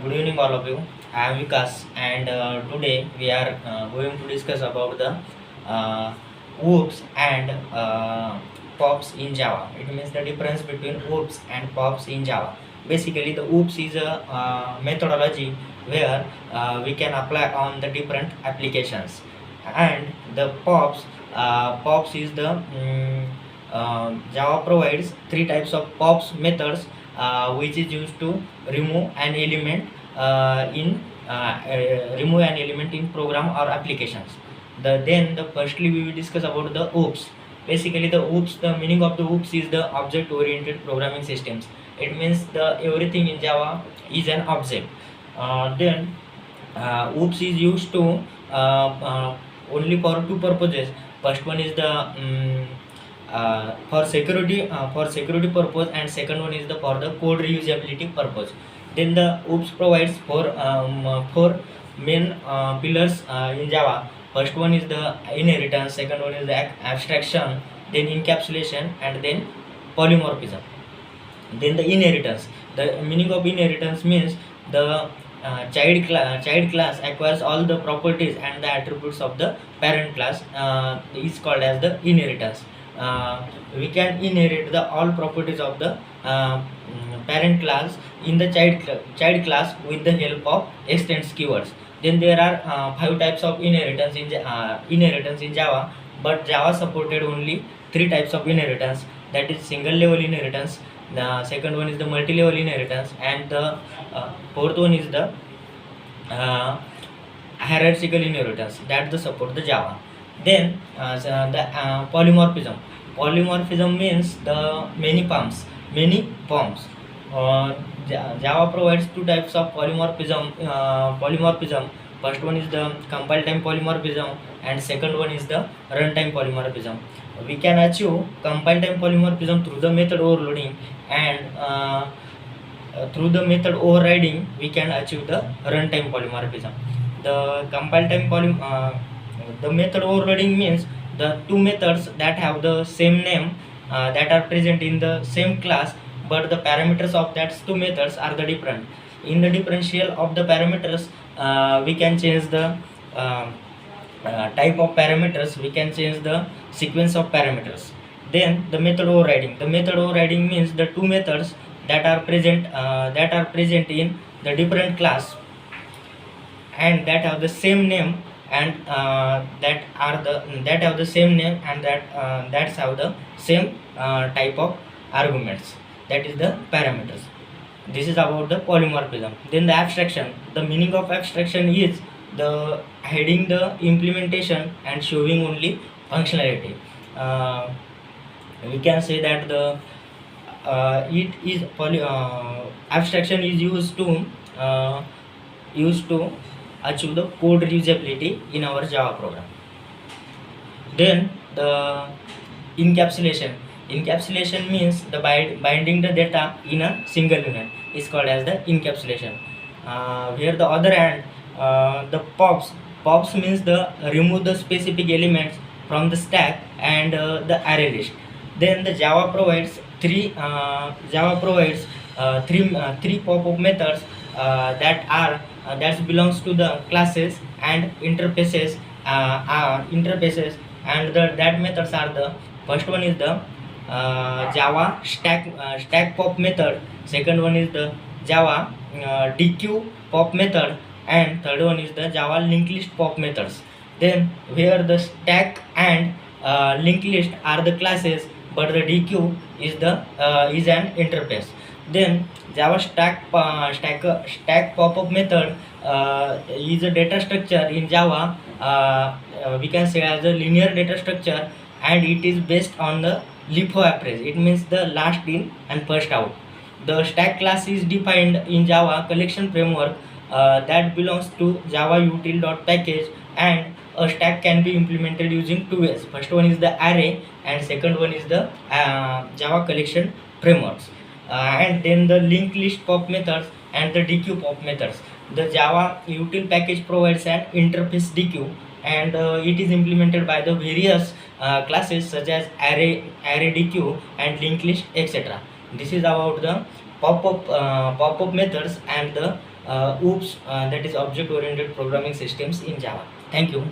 Good evening, all of you. I am Vikas, and today we are going to discuss about the uh, OOPs and POPs in Java. It means the difference between OOPs and POPs in Java. Basically, the OOPs is a methodology where we can apply on the different applications, and the POPs is the Java provides three types of POPs methods which is used to remove an element in remove an element in program or applications. The firstly we will discuss about the OOPs. Basically, the meaning of the OOPs is the object oriented programming systems. It means the everything in Java is an object. OOPs is used to only for two purposes. First one is the for security purpose, and second one is the for the code reusability purpose. Then the OOPs provides four main pillars in Java. First one is the inheritance, second one is the abstraction, then encapsulation, and then polymorphism. Then the inheritance. The meaning of inheritance means the child class acquires all the properties and the attributes of the parent class is called as the inheritance. We can inherit the all properties of the parent class in the child class with the help of extends keywords. Then there are five types of inheritance in Java, but Java supported only three types of inheritance. That is single level inheritance. The second one is the multi level inheritance, and the fourth one is the uh, hierarchical inheritance that the support the Java. Then the polymorphism. Polymorphism means the many forms. Java provides two types of polymorphism. First one is the compile time polymorphism, and second one is the runtime polymorphism. We can achieve compile time polymorphism through the method overloading, and through the method overriding we can achieve the runtime polymorphism. The compile time the method overloading means the two methods that have the same name that are present in the same class, but the parameters of that two methods are the different. In the differential of the parameters, we can change the type of parameters, we can change the sequence of parameters. Then the method overriding. The method overriding means the two methods that are present in the different class and that have the same name, and that have the same name, and that's have the same type of arguments, that is the parameters. This is about the polymorphism. Then the abstraction. The meaning of abstraction is the hiding the implementation and showing only functionality. We can say that the it is abstraction is used to achieve the code reusability in our Java program. Then the encapsulation. Encapsulation means the binding the data in a single unit is called as the encapsulation. Where the other hand, the pops means the remove the specific elements from the stack and the array list. Then the Java provides three pop-up methods that belongs to the classes and interfaces, and that methods are the first one is the Java stack pop method, second one is the Java dequeue pop method, and third one is the Java linked list pop methods. Then where the stack and linked list are the classes, but the dequeue is an interface. Then Java stack pop-up method is a data structure in Java. We can say as a linear data structure, and it is based on the LIFO approach. It means the last in and first out. The stack class is defined in Java collection framework that belongs to Java util.package, and a stack can be implemented using two ways. First one is the array, and second one is the Java collection frameworks. And then the linked list pop methods and the dequeue pop methods. The Java util package provides an interface dequeue, and it is implemented by the various classes such as array dequeue and linked list, etc. This is about the pop-up methods and the OOPS, that is object oriented programming systems in Java. Thank you.